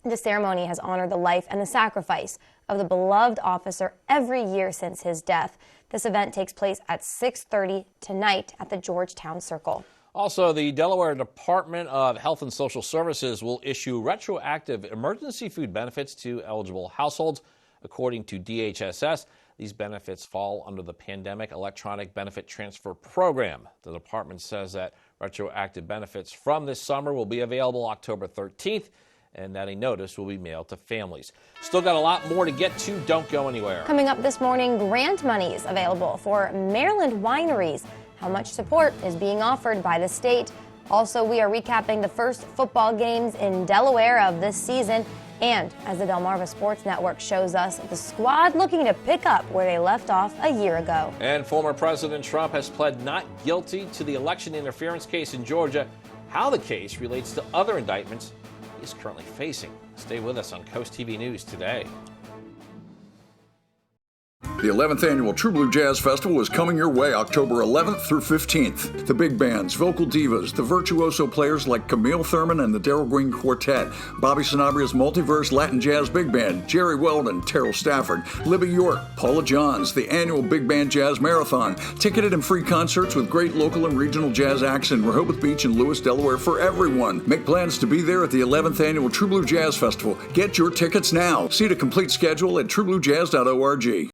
The ceremony has honored the life and the sacrifice of the beloved officer every year since his death. This event takes place at 6:30 tonight at the Georgetown Circle. Also, the Delaware Department of Health and Social Services will issue retroactive emergency food benefits to eligible households. According to DHSS, these benefits fall under the Pandemic Electronic Benefit Transfer Program. The department says that retroactive benefits from this summer will be available October 13th, and that a notice will be mailed to families. Still got a lot more to get to. Don't go anywhere. Coming up this morning, grant monies available for Maryland wineries. How much support is being offered by the state? Also, we are recapping the first football games in Delaware of this season. And as the Delmarva Sports Network shows us, the squad looking to pick up where they left off a year ago. And former President Trump has pled not guilty to the election interference case in Georgia. How the case relates to other indictments he's currently facing. Stay with us on Coast TV News today. The 11th Annual True Blue Jazz Festival is coming your way October 11th through 15th. The big bands, vocal divas, the virtuoso players like Camille Thurman and the Darryl Green Quartet, Bobby Sanabria's Multiverse Latin Jazz Big Band, Jerry Weldon, Terrell Stafford, Libby York, Paula Johns, the annual Big Band Jazz Marathon, ticketed and free concerts with great local and regional jazz acts in Rehoboth Beach and Lewis, Delaware for everyone. Make plans to be there at the 11th Annual True Blue Jazz Festival. Get your tickets now. See the complete schedule at truebluejazz.org.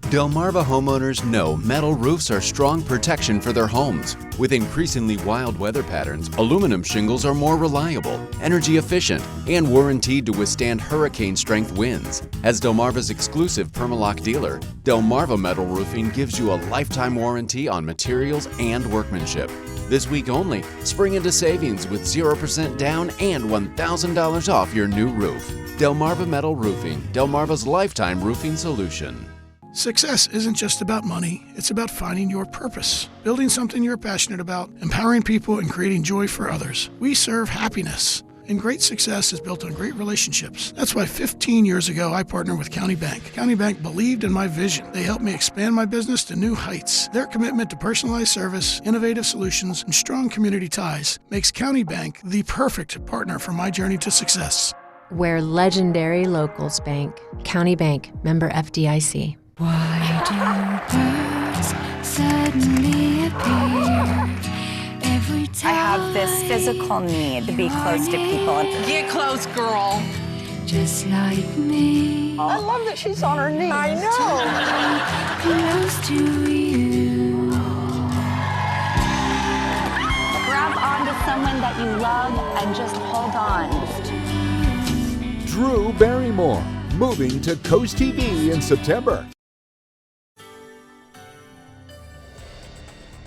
Delmarva homeowners know metal roofs are strong protection for their homes. With increasingly wild weather patterns, aluminum shingles are more reliable, energy efficient, and warranted to withstand hurricane-strength winds. As Delmarva's exclusive Permalock dealer, Delmarva Metal Roofing gives you a lifetime warranty on materials and workmanship. This week only, spring into savings with 0% down and $1,000 off your new roof. Delmarva Metal Roofing, Delmarva's lifetime roofing solution. Success isn't just about money, it's about finding your purpose, building something you're passionate about, empowering people, and creating joy for others. We serve happiness, and great success is built on great relationships. That's why 15 years ago, I partnered with County Bank. County Bank believed in my vision. They helped me expand my business to new heights. Their commitment to personalized service, innovative solutions, and strong community ties makes County Bank the perfect partner for my journey to success. Where legendary locals bank. County Bank, member FDIC. Why do birds suddenly appear every time? I have this physical need to be close to people. Get close, girl. Just like me. I love that she's on her knees. I know. Close to you. Grab onto someone that you love and just hold on. Drew Barrymore, moving to Coast TV in September.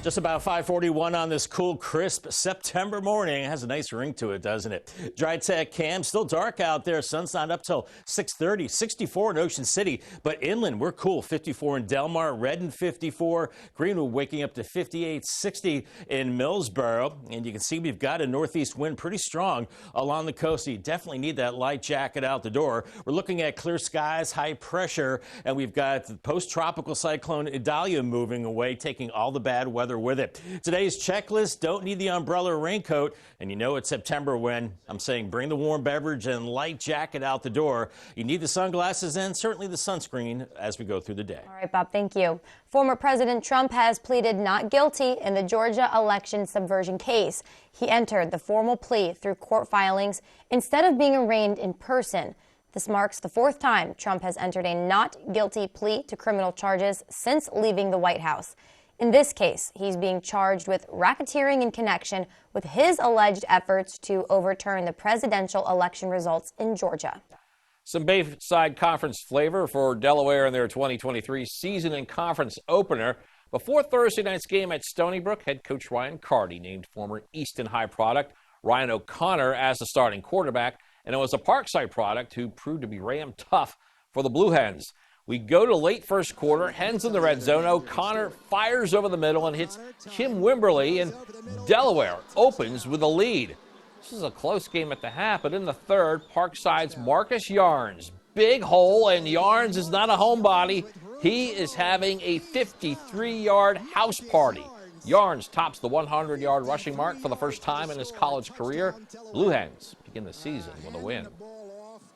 Just about 5:41 on this cool, crisp September morning. It has a nice ring to it, doesn't it? Dry Tech Cam, still dark out there. Sun's not up till 6:30. 64 in Ocean City, but inland we're cool. 54 in Delmar, Redden 54, Greenwood waking up to 58, 60 in Millsboro. And you can see we've got a northeast wind pretty strong along the coast. So you definitely need that light jacket out the door. We're looking at clear skies, high pressure, and we've got the post-tropical cyclone Idalia moving away, taking all the bad weather with it. Today's checklist, don't need the umbrella or raincoat, and you know it's September when I'm saying bring the warm beverage and light jacket out the door. You need the sunglasses and certainly the sunscreen as we go through the day. All right, Bob, thank you. Former President Trump has pleaded not guilty in the Georgia election subversion case. He entered the formal plea through court filings instead of being arraigned in person. This marks the fourth time Trump has entered a not guilty plea to criminal charges since leaving the White House. In this case, he's being charged with racketeering in connection with his alleged efforts to overturn the presidential election results in Georgia. Some Bayside Conference flavor for Delaware in their 2023 season and conference opener. Before Thursday night's game at Stony Brook, head coach Ryan Carty named former Easton High product Ryan O'Connor as the starting quarterback, and it was a Parkside product who proved to be ram tough for the Blue Hens. We go to late first quarter, Hens in the red zone. O'Connor fires over the middle and hits Kim Wimberly, and Delaware opens with a lead. This is a close game at the half, but in the third, Parkside's Marcus Yarns. Big hole, and Yarns is not a homebody. He is having a 53-yard house party. Yarns tops the 100-yard rushing mark for the first time in his college career. Blue Hens begin the season with a win.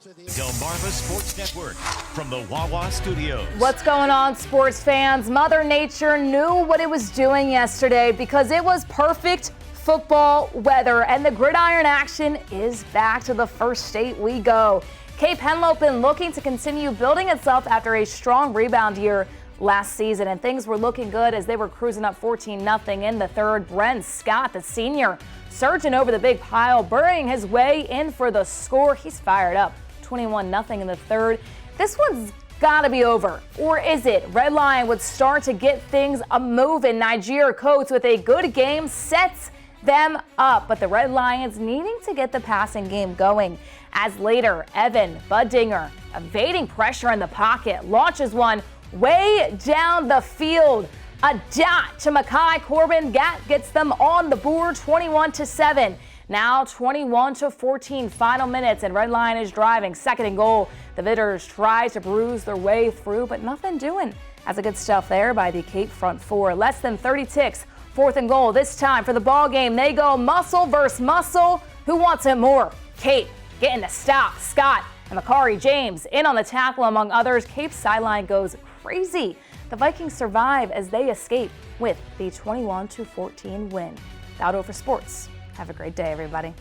Delmarva Sports Network from the Wawa Studios. What's going on, sports fans? Mother Nature knew what it was doing yesterday because it was perfect football weather, and the gridiron action is back. To the first state we go. Cape Henlopen looking to continue building itself after a strong rebound year last season, and things were looking good as they were cruising up 14-0 in the third. Brent Scott, the senior, surging over the big pile, burying his way in for the score. He's fired up. 21-0 in the third. This one's got to be over. Or is it? Red Lion would start to get things a-moving. Nigeria Coates with a good game sets them up. But the Red Lions needing to get the passing game going. As later, Evan Buddinger, evading pressure in the pocket, launches one way down the field. A dot to Makai Corbin. Gat gets them on the board, 21-7. Now 21-14, final minutes, and Red Lion is driving. Second and goal. The Bitters try to bruise their way through, but nothing doing. That's a good stuff there by the Cape front four. Less than 30 ticks. 4th and goal. This time for the ball game. They go muscle versus muscle. Who wants it more? Cape getting the stop. Scott and Makari James in on the tackle, among others. Cape's sideline goes crazy. The Vikings survive as they escape with the 21-14 win. That'll do it for sports. Have a great day, everybody.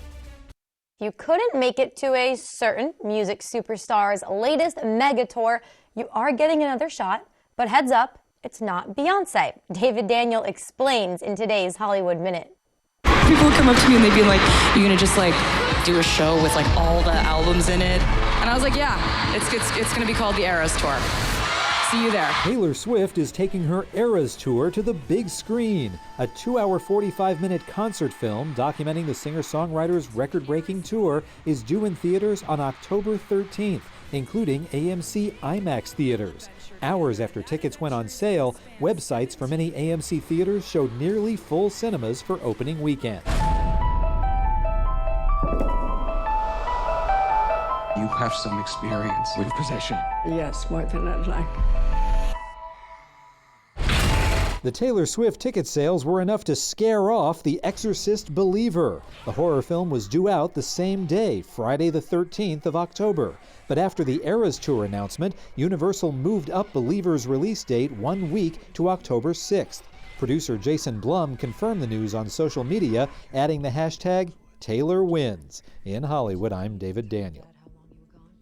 You couldn't make it to a certain music superstar's latest mega tour. You are getting another shot, but heads up, it's not Beyonce. David Daniel explains in today's Hollywood Minute. People would come up to me and they'd be like, "You're gonna just like do a show with like all the albums in it?" And I was like, "Yeah, it's gonna be called the Eras Tour. See you there." Taylor Swift is taking her Eras Tour to the big screen. A 2-hour, 45-minute concert film documenting the singer-songwriter's record-breaking tour is due in theaters on October 13th, including AMC IMAX theaters. Hours after tickets went on sale, websites for many AMC theaters showed nearly full cinemas for opening weekend. You have some experience with possession. Yes, more than I'd like. The Taylor Swift ticket sales were enough to scare off The Exorcist Believer. The horror film was due out the same day, Friday the 13th of October. But after the Eras Tour announcement, Universal moved up Believer's release date 1 week to October 6th. Producer Jason Blum confirmed the news on social media, adding the hashtag #TaylorWins. In Hollywood, I'm David Daniel.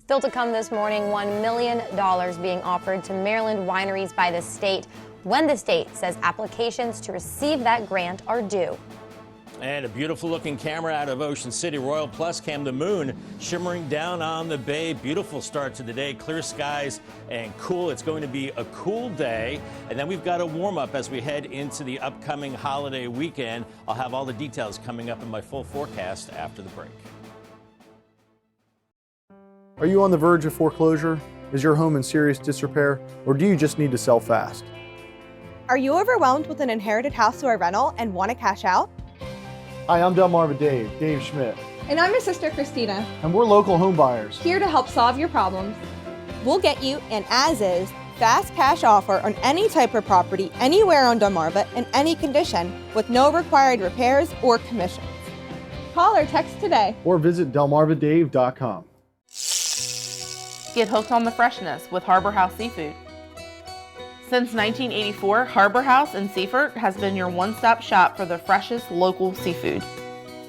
Still to come this morning, $1 million being offered to Maryland wineries by the state when the state says applications to receive that grant are due. And a beautiful looking camera out of Ocean City. Royal Plus Cam, the moon shimmering down on the bay. Beautiful start to the day. Clear skies and cool. It's going to be a cool day. And then we've got a warm up as we head into the upcoming holiday weekend. I'll have all the details coming up in my full forecast after the break. Are you on the verge of foreclosure? Is your home in serious disrepair? Or do you just need to sell fast? Are you overwhelmed with an inherited house or a rental and want to cash out? Hi, I'm Delmarva Dave Schmidt. And I'm your sister, Christina. And we're local home buyers. Here to help solve your problems. We'll get you an as-is, fast cash offer on any type of property anywhere on Delmarva in any condition with no required repairs or commissions. Call or text today. Or visit delmarvadave.com. Get hooked on the freshness with Harbor House Seafood. Since 1984, Harbor House in Seaford has been your one-stop shop for the freshest local seafood.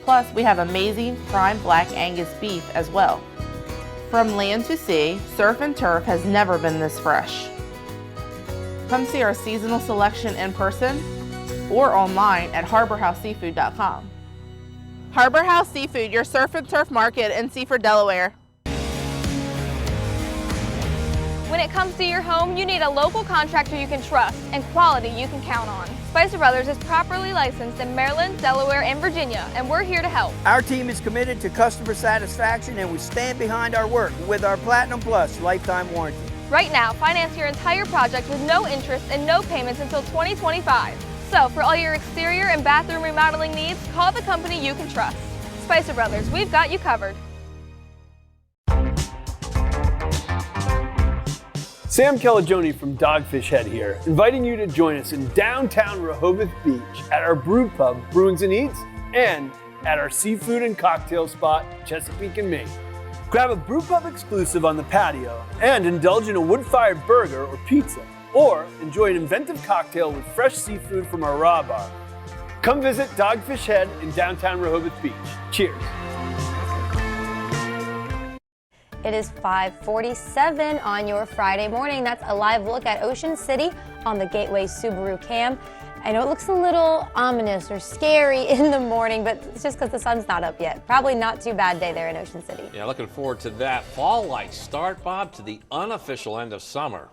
Plus, we have amazing prime black Angus beef as well. From land to sea, surf and turf has never been this fresh. Come see our seasonal selection in person or online at harborhouseseafood.com. Harbor House Seafood, your surf and turf market in Seaford, Delaware. When it comes to your home, you need a local contractor you can trust and quality you can count on. Spicer Brothers is properly licensed in Maryland, Delaware, and Virginia, and we're here to help. Our team is committed to customer satisfaction, and we stand behind our work with our Platinum Plus lifetime warranty. Right now, finance your entire project with no interest and no payments until 2025. So for all your exterior and bathroom remodeling needs, call the company you can trust. Spicer Brothers, we've got you covered. Sam Calagione from Dogfish Head here, inviting you to join us in downtown Rehoboth Beach at our brew pub, Brewings and Eats, and at our seafood and cocktail spot, Chesapeake and Maine. Grab a brew pub exclusive on the patio and indulge in a wood-fired burger or pizza, or enjoy an inventive cocktail with fresh seafood from our raw bar. Come visit Dogfish Head in downtown Rehoboth Beach. Cheers. It is 5:47 on your Friday morning. That's a live look at Ocean City on the Gateway Subaru Cam. I know it looks a little ominous or scary in the morning, but it's just because the sun's not up yet. Probably not too bad day there in Ocean City. Yeah, looking forward to that. Fall-like start, Bob, to the unofficial end of summer.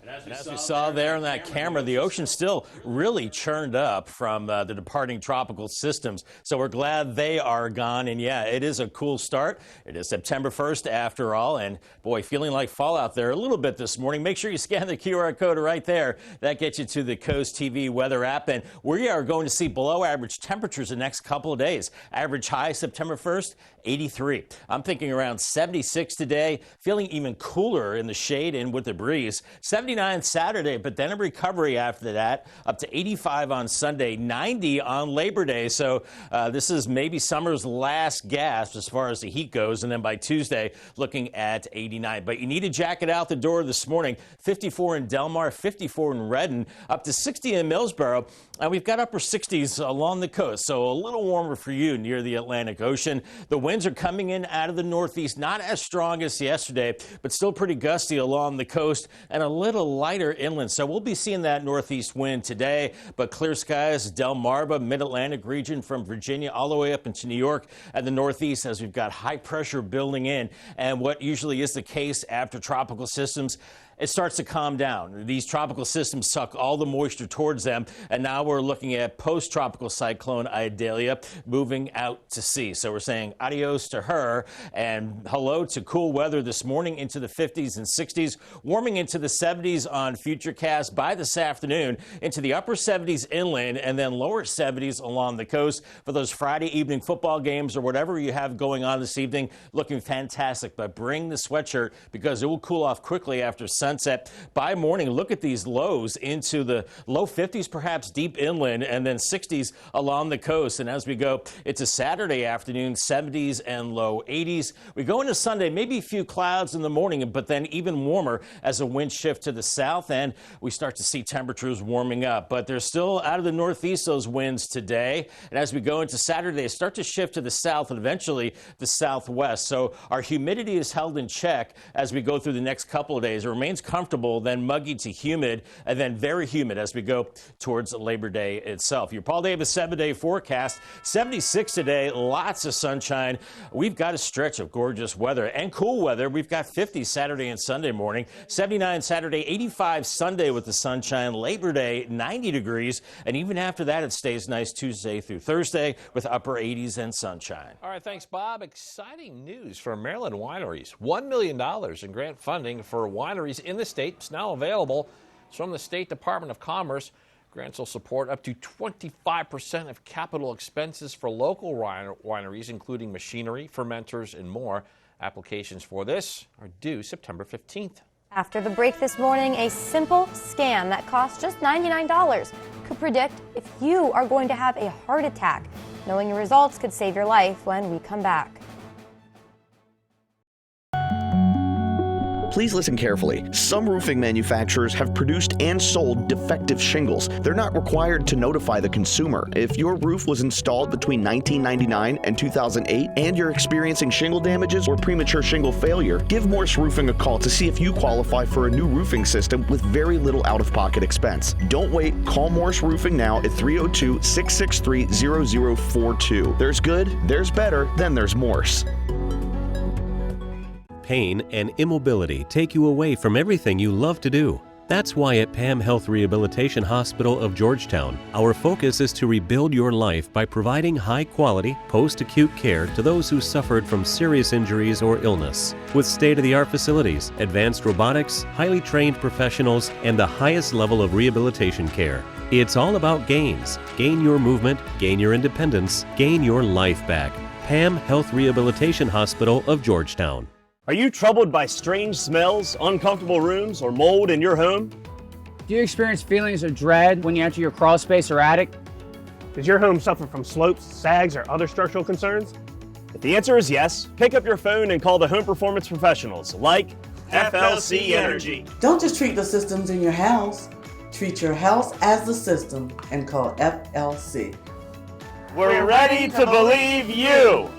And as we saw there on that camera, the ocean still really churned up from the departing tropical systems. So we're glad they are gone. And yeah, it is a cool start. It is September 1st after all. And boy, feeling like fall out there a little bit this morning. Make sure you scan the QR code right there. That gets you to the CoastTV weather app. And we are going to see below average temperatures the next couple of days. Average high September 1st, 83. I'm thinking around 76 today. Feeling even cooler in the shade and with the breeze. 70 79 Saturday, but then a recovery after that, up to 85 on Sunday, 90 on Labor Day. So this is maybe summer's last gasp as far as the heat goes. And then by Tuesday, looking at 89. But you need a jacket out the door this morning. 54 in Del Mar, 54 in Redden, up to 60 in Millsboro. And we've got upper 60s along the coast, so a little warmer for you near the Atlantic Ocean. The winds are coming in out of the northeast, not as strong as yesterday, but still pretty gusty along the coast and a little lighter inland. So we'll be seeing that northeast wind today, but clear skies, Delmarva, mid-Atlantic region from Virginia all the way up into New York and the northeast as we've got high pressure building in. And what usually is the case after tropical systems, it starts to calm down. These tropical systems suck all the moisture towards them, and now we're looking at post-tropical cyclone Idalia moving out to sea. So we're saying adios to her and hello to cool weather this morning into the 50s and 60s, warming into the 70s on Futurecast by this afternoon, into the upper 70s inland and then lower 70s along the coast for those Friday evening football games or whatever you have going on this evening. Looking fantastic, but bring the sweatshirt because it will cool off quickly after sunset. By morning, look at these lows into the low 50s, perhaps deep inland, and then 60s along the coast. And as we go, it's a Saturday afternoon, 70s and low 80s. We go into Sunday, maybe a few clouds in the morning, but then even warmer as a wind shift to the south, and we start to see temperatures warming up. But they're still out of the northeast, those winds today. And as we go into Saturday, they start to shift to the south and eventually the southwest. So our humidity is held in check as we go through the next couple of days. It remains comfortable, then muggy to humid, and then very humid as we go towards Labor Day itself. Your Paul Davis 7-day forecast, 76 today, lots of sunshine. We've got a stretch of gorgeous weather and cool weather. We've got 50 Saturday and Sunday morning, 79 Saturday, 85 Sunday with the sunshine, Labor Day 90 degrees, and even after that it stays nice Tuesday through Thursday with upper 80s and sunshine. All right, thanks, Bob. Exciting news for Maryland wineries. $1 million in grant funding for wineries in the state is now available. It's from the State Department of Commerce. Grants will support up to 25% of capital expenses for local wineries, including machinery, fermenters, and more. Applications for this are due September 15th. After the break this morning, a simple scan that costs just $99 could predict if you are going to have a heart attack. Knowing your results could save your life when we come back. Please listen carefully. Some roofing manufacturers have produced and sold defective shingles. They're not required to notify the consumer. If your roof was installed between 1999 and 2008 and you're experiencing shingle damages or premature shingle failure, give Morse Roofing a call to see if you qualify for a new roofing system with very little out-of-pocket expense. Don't wait. Call Morse Roofing now at 302-663-0042. There's good, there's better, then there's Morse. Pain and immobility take you away from everything you love to do. That's why at PAM Health Rehabilitation Hospital of Georgetown, our focus is to rebuild your life by providing high-quality, post-acute care to those who suffered from serious injuries or illness. With state-of-the-art facilities, advanced robotics, highly trained professionals, and the highest level of rehabilitation care. It's all about gains. Gain your movement, gain your independence, gain your life back. PAM Health Rehabilitation Hospital of Georgetown. Are you troubled by strange smells, uncomfortable rooms, or mold in your home? Do you experience feelings of dread when you enter your crawl space or attic? Does your home suffer from slopes, sags, or other structural concerns? If the answer is yes, pick up your phone and call the home performance professionals like FLC Energy. Don't just treat the systems in your house. Treat your house as the system and call FLC. We're ready to believe you.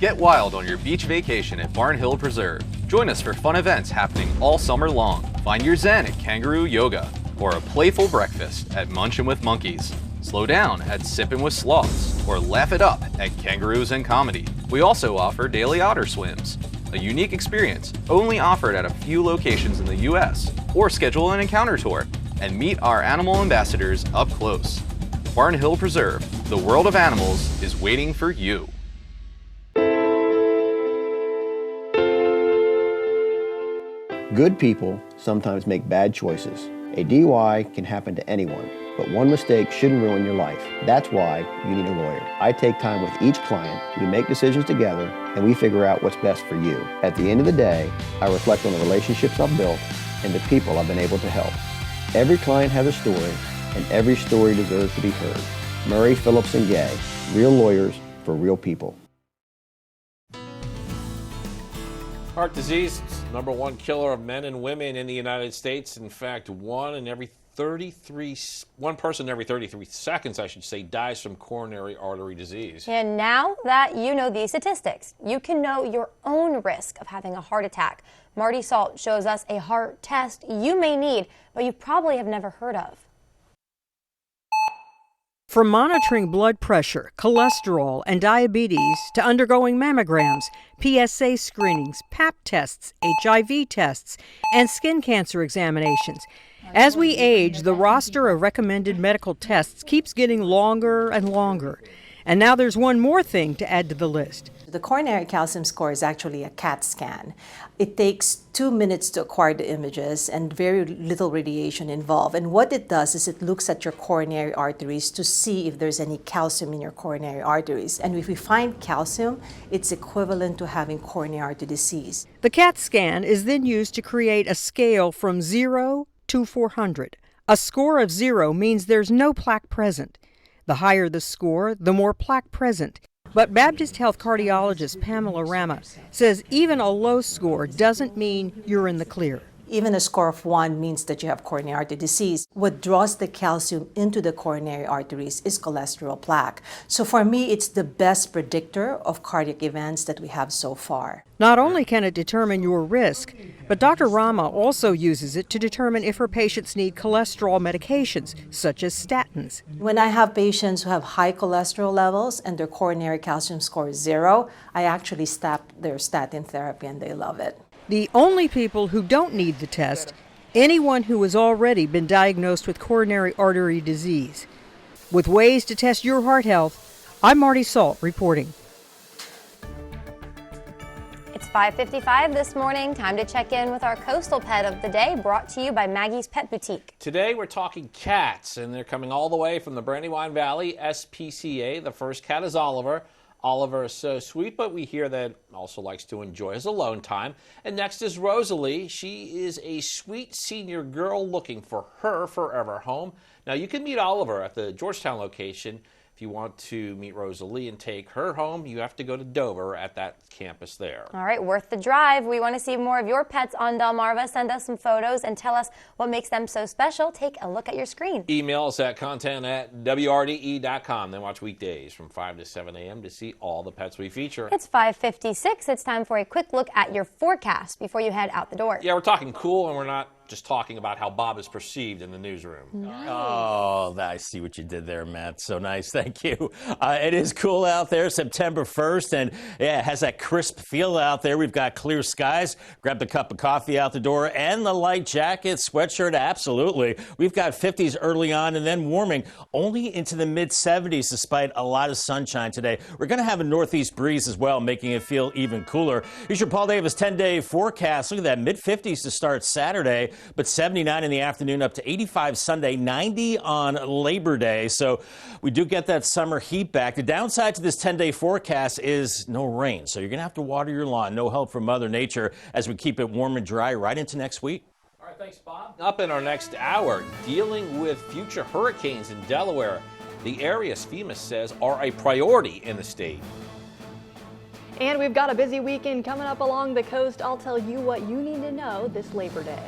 Get wild on your beach vacation at Barn Hill Preserve. Join us for fun events happening all summer long. Find your zen at Kangaroo Yoga or a playful breakfast at Munchin' with Monkeys. Slow down at Sippin' with Sloths or laugh it up at Kangaroos and Comedy. We also offer daily otter swims, a unique experience only offered at a few locations in the U.S. Or schedule an encounter tour and meet our animal ambassadors up close. Barn Hill Preserve, the world of animals is waiting for you. Good people sometimes make bad choices. A DUI can happen to anyone. but one mistake shouldn't ruin your life. That's why you need a lawyer. I take time with each client, we make decisions together, and we figure out what's best for you. At the end of the day, I reflect on the relationships I've built and the people I've been able to help. Every client has a story, and every story deserves to be heard. Murray, Phillips & Gay, real lawyers for real people. Heart disease, #1 killer of men and women in the United States. In fact, one person every 33 seconds, I should say, dies from coronary artery disease. And now that you know these statistics, you can know your own risk of having a heart attack. Marty Salt shows us a heart test you may need, but you probably have never heard of. From monitoring blood pressure, cholesterol, and diabetes to undergoing mammograms, PSA screenings, Pap tests, HIV tests, and skin cancer examinations. As we age, the roster of recommended medical tests keeps getting longer and longer. And now there's one more thing to add to the list. The coronary calcium score is actually a CAT scan. It takes 2 minutes to acquire the images and very little radiation involved. And what it does is it looks at your coronary arteries to see if there's any calcium in your coronary arteries. And if we find calcium, it's equivalent to having coronary artery disease. The CAT scan is then used to create a scale from 0 to 400. A score of 0 means there's no plaque present. The higher the score, the more plaque present. But Baptist Health cardiologist Pamela Rama says even a low score doesn't mean you're in the clear. Even a score of 1 means that you have coronary artery disease. What draws the calcium into the coronary arteries is cholesterol plaque. So for me, it's the best predictor of cardiac events that we have so far. Not only can it determine your risk, but Dr. Rama also uses it to determine if her patients need cholesterol medications, such as statins. When I have patients who have high cholesterol levels and their coronary calcium score is 0, I actually stop their statin therapy and they love it. The only people who don't need the test, anyone who has already been diagnosed with coronary artery disease. With ways to test your heart health, I'm Marty Salt reporting. It's 5:55 this morning. Time to check in with our coastal pet of the day, brought to you by Maggie's Pet Boutique. Today we're talking cats, and they're coming all the way from the Brandywine Valley, SPCA. The first cat is Oliver. Oliver is so sweet, but we hear that also likes to enjoy his alone time. And next is Rosalie. She is a sweet senior girl looking for her forever home. Now, you can meet Oliver at the Georgetown location. If you want to meet Rosalie and take her home, you have to go to Dover at that campus there. All right, worth the drive. We want to see more of your pets on Delmarva. Send us some photos and tell us what makes them so special. Take a look at your screen. Email us at content@wrde.com. Then watch weekdays from 5 to 7 a.m. to see all the pets we feature. It's 5:56. It's time for a quick look at your forecast before you head out the door. Yeah, we're talking cool, and we're not just talking about how Bob is perceived in the newsroom. Nice. Oh, I see what you did there, Matt. So nice. Thank you. It is cool out there, September 1st, and yeah, it has that crisp feel out there. We've got clear skies. Grab the cup of coffee out the door and the light jacket, sweatshirt, absolutely. We've got 50s early on and then warming only into the mid-70s despite a lot of sunshine today. We're going to have a northeast breeze as well, making it feel even cooler. Here's your Paul Davis 10-day forecast. Look at that, mid-50s to start Saturday, but 79 in the afternoon, up to 85 Sunday, 90 on Labor Day. So we do get that summer heat back. The downside to this 10-day forecast is no rain. So you're going to have to water your lawn. No help from Mother Nature as we keep it warm and dry right into next week. All right, thanks, Bob. Up in our next hour, dealing with future hurricanes in Delaware. The areas FEMA says are a priority in the state. And we've got a busy weekend coming up along the coast. I'll tell you what you need to know this Labor Day.